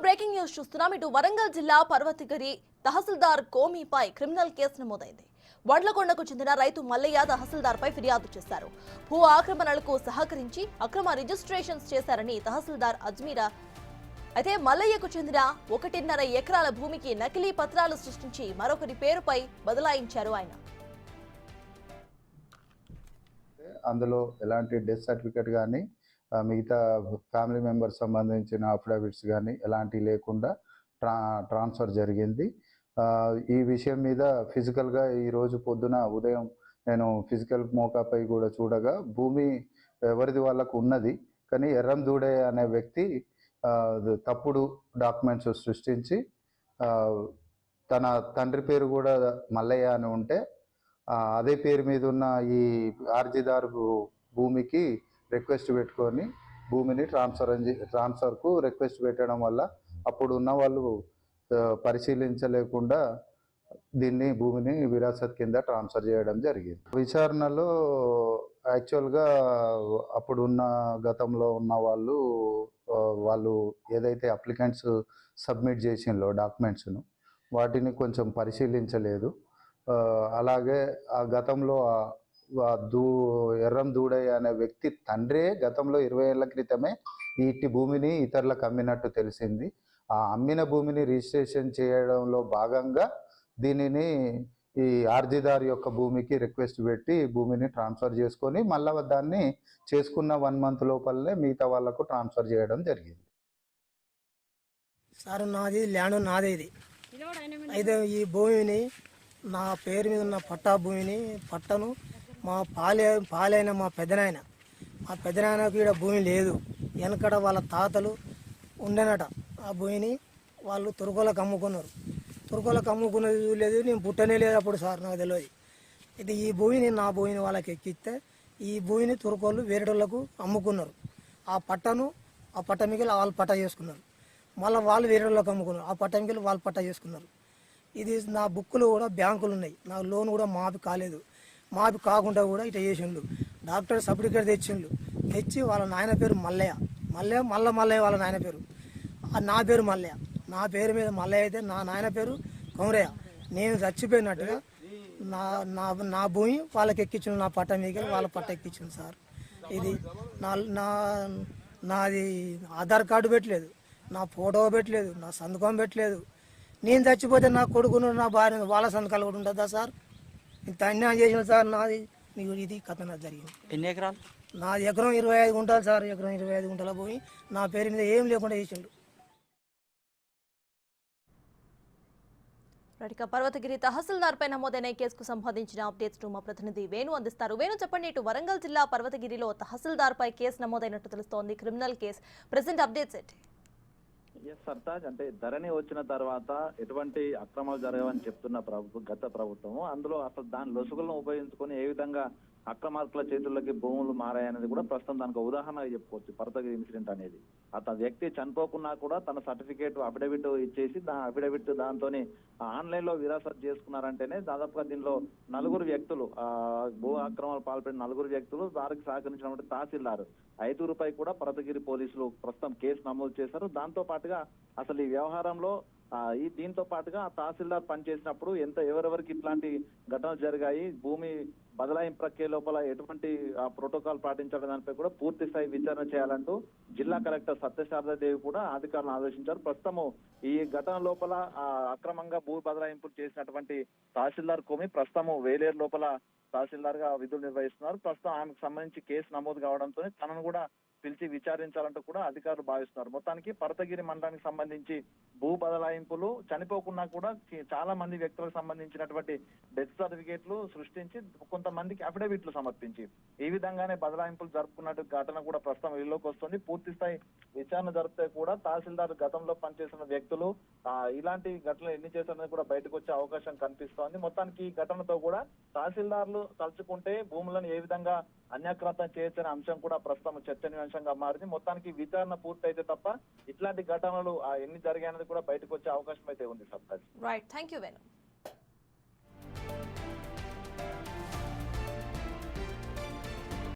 Breaking news చూస్తున్నాం. ఇటు వరంగల్ జిల్లా పర్వతగిరి తహసీల్దార్ కోమిపై క్రిమినల్ కేసు నమోదైంది. వడ్లకొండకు చెందిన రైతు మల్లయ్య తహసీల్దార్పై ఫిర్యాదు చేశారు. భూ ఆక్రమణలకు సహకరించి అక్రమ రిజిస్ట్రేషన్స్ చేశారని తహసీల్దార్ అజ్మీరా. అయితే మల్లయ్యకు చెందిన 1.5 ఎకరాల భూమికి నకిలీ పత్రాలు సృష్టించి మరొకరి పేరుపై బదలాయించారు ఆయన. అందులో ఎలాంటి డెత్ సర్టిఫికేట్ కానీ మిగతా ఫ్యామిలీ మెంబర్స్ సంబంధించిన అఫిడవిట్స్ కానీ ఎలాంటి లేకుండా ట్రాన్స్ఫర్ జరిగింది. ఈ విషయం మీద ఫిజికల్గా ఈరోజు పొద్దున ఉదయం నేను ఫిజికల్ మోకాపై కూడా చూడగా భూమి ఎవరిది వాళ్ళకు ఉన్నది, కానీ ఎర్రం దూడే అనే వ్యక్తి తప్పుడు డాక్యుమెంట్స్ సృష్టించి తన తండ్రి పేరు కూడా మల్లయ్య అని ఉంటే అదే పేరు మీద ఉన్న ఈ అర్జీదారు భూమికి రిక్వెస్ట్ పెట్టుకొని భూమిని ట్రాన్స్ఫర్కు రిక్వెస్ట్ పెట్టడం వల్ల అప్పుడు ఉన్న వాళ్ళు పరిశీలించలేకుండా భూమిని విరాసత్ కింద ట్రాన్స్ఫర్ చేయడం జరిగింది. విచారణలో యాక్చువల్గా అప్పుడున్న గతంలో ఉన్న వాళ్ళు ఏదైతే అప్లికెంట్స్ సబ్మిట్ చేసిందో డాక్యుమెంట్స్ను వాటిని కొంచెం పరిశీలించలేదు. అలాగే ఆ గతంలో ఎర్రం దూడయ్య అనే వ్యక్తి తండ్రే గతంలో 20 ఏళ్ల క్రితమే ఈ భూమిని ఇతరులకు అమ్మినట్టు తెలిసింది. ఆ అమ్మిన భూమిని రిజిస్ట్రేషన్ చేయడంలో భాగంగా దీనిని ఈ అర్జీదారు యొక్క భూమికి రిక్వెస్ట్ పెట్టి భూమిని ట్రాన్స్ఫర్ చేసుకొని మళ్ళీ దాన్ని చేసుకున్న 1 మంత్ లోపలనే మిగతా వాళ్లకు ట్రాన్స్ఫర్ చేయడం జరిగింది. సార్ నాది ల్యాండ్ నాదే ఇది. అయితే ఈ భూమిని నా పేరు మీద ఉన్న పట్టా భూమిని పట్టను మా పాలైన మా పెద్దనాయనకు ఇక్కడ భూమి లేదు. వెనకడ వాళ్ళ తాతలు ఉండేనట. ఆ భూమిని వాళ్ళు తురుకోలకు అమ్ముకున్నారు. తురుకోలకు అమ్ముకున్నది లేదు, నేను పుట్టనే లేదు అప్పుడు సార్, నాకు తెలియదు. అయితే ఈ భూమిని నా భూమిని వాళ్ళకి ఎక్కిస్తే ఈ భూమిని తురుకోళ్ళు వేరేటోళ్ళకు అమ్ముకున్నారు. ఆ పట్ట మిగిలి వాళ్ళు పట్టా చేసుకున్నారు. మళ్ళీ వాళ్ళు వేరేటోళ్ళకి అమ్ముకున్నారు. ఆ పట్ట మిగిలి వాళ్ళు పట్టా చేసుకున్నారు. ఇది నా బుక్కులు కూడా బ్యాంకులు ఉన్నాయి. నా లోన్ కూడా మాఫీ కాలేదు. మాఫీ కాకుండా కూడా ఇట్లా చేసిండు. డాక్టర్ సర్టిఫికేట్ తెచ్చి వాళ్ళ నాయన పేరు మల్లయ్య వాళ్ళ నాయన పేరు, నా పేరు మల్లయ్య. నా పేరు మీద మల్లయ్య అయితే నా నాయన పేరు కౌరయ్య. నేను చచ్చిపోయినట్టుగా నా భూమి వాళ్ళకి ఎక్కించిండు. నా పట్ట మీకు వాళ్ళ పట్ట ఎక్కించింది సార్. ఇది నాది ఆధార్ కార్డు పెట్టలేదు, నా ఫోటో పెట్టలేదు, నా సంతకం పెట్టలేదు. నేను చచ్చిపోతే నా కొడుకును నా భార్య వాళ్ళ సంతకాలు కూడా ఉంటుందా సార్? ఇంత అన్యాయం చేసిన సార్. నాది ఇది కథ నాకు జరిగింది. ఎన్ని ఎకరాలు? నాది ఎకరం 25 గుంటలు సార్. ఎకరం 25 గుంటల పోయి నా పేరు మీద ఏం లేకుండా చేసిండు. పర్వతగిరి తహసీల్దార్ పై నమోదైన కేసుకు సంబంధించిన అప్డేట్స్ మా ప్రతినిధి వేణు అందిస్తారు. వేణు, చెప్పండి. ఇటు వరంగల్ జిల్లా పర్వతగిరిలో తహసీల్దార్ పై కేసు నమోదైనట్టు తెలుస్తోంది. క్రిమినల్ కేసు, ప్రెసెంట్ అప్డేట్స్ ఏంటి? సర్తాజ్, అంటే ధరణి వచ్చిన తర్వాత ఎటువంటి అక్రమాలు జరగవని చెప్తున్న గత ప్రభుత్వం, అందులో అసలు దాని లొసుగులను ఉపయోగించుకొని ఏ విధంగా అక్రమార్కుల చేతుల్లోకి భూములు మారాయనేది కూడా ప్రస్తుతం దానికి ఉదాహరణగా చెప్పుకోవచ్చు. పర్వతగిరి ఇన్సిడెంట్ అనేది అతను వ్యక్తి చనిపోకున్నా కూడా తన సర్టిఫికేట్ అఫిడవిట్ ఇచ్చేసి అఫిడవిట్ దాంతో ఆన్లైన్ లో విరాసత్ చేసుకున్నారంటేనే దాదాపుగా దీనిలో 4 వ్యక్తులు భూ అక్రమాలు పాల్పడిన 4 వ్యక్తులు వారికి సహకరించినటువంటి తహసీల్దార్ 5 రూపాయి కూడా పర్వతగిరి పోలీసులు ప్రస్తుతం కేసు నమోదు చేశారు. దాంతో పాటుగా అసలు ఈ వ్యవహారంలో దీంతో పాటుగా తహసీల్దార్ పనిచేసినప్పుడు ఎవరెవరికి ఇట్లాంటి ఘటనలు జరిగాయి, భూమి బదలాయింపు ప్రక్రియ లోపల ఎటువంటి ప్రోటోకాల్ పాటించడం దానిపై కూడా పూర్తి స్థాయి విచారణ చేయాలంటూ జిల్లా కలెక్టర్ సత్యశారదాదేవి కూడా అధికారులను ఆదేశించారు. ప్రస్తుతము ఈ ఘటన లోపల అక్రమంగా భూ బదలాయింపులు చేసినటువంటి తహసీల్దార్ కోమి ప్రస్తుతము వేలేరు లోపల తహసీల్దార్ గా విధులు నిర్వహిస్తున్నారు. ప్రస్తుతం ఆమెకు సంబంధించి కేసు నమోదు కావడంతో తనను కూడా పిలిచి విచారించాలంటూ కూడా అధికారులు భావిస్తున్నారు. మొత్తానికి పర్వతగిరి మండలానికి సంబంధించి భూ బదలాయింపులు చనిపోకున్నా కూడా చాలా మంది వ్యక్తులకు సంబంధించినటువంటి డెత్ సర్టిఫికేట్లు సృష్టించి కొంతమందికి అఫిడవిట్లు సమర్పించి ఈ విధంగానే బదలాయింపులు జరుపుకున్నట్టు ఘటన కూడా ప్రస్తుతం వెలుగులోకి వస్తుంది. పూర్తి స్థాయి విచారణ జరిపితే కూడా తహసీల్దార్ గతంలో పనిచేసిన వ్యక్తులు ఇలాంటి ఘటనలు ఎన్ని చేశారనేది కూడా బయటకు వచ్చే అవకాశం కనిపిస్తోంది. మొత్తానికి ఈ ఘటనతో కూడా తహసీల్దార్లు తలుచుకుంటే భూములను ఏ విధంగా అన్యాక్రాంతం చేయొచ్చనే అంశం కూడా ప్రస్తుతం చర్చనీయాంశంగా మారింది. మొత్తానికి విచారణ పూర్తయితే తప్ప ఇట్లాంటి ఘటనలు ఎన్ని జరిగాయనేది కూడా బయటకు వచ్చే అవకాశం అయితే ఉంది. Sartaj. Right, thank you Venu.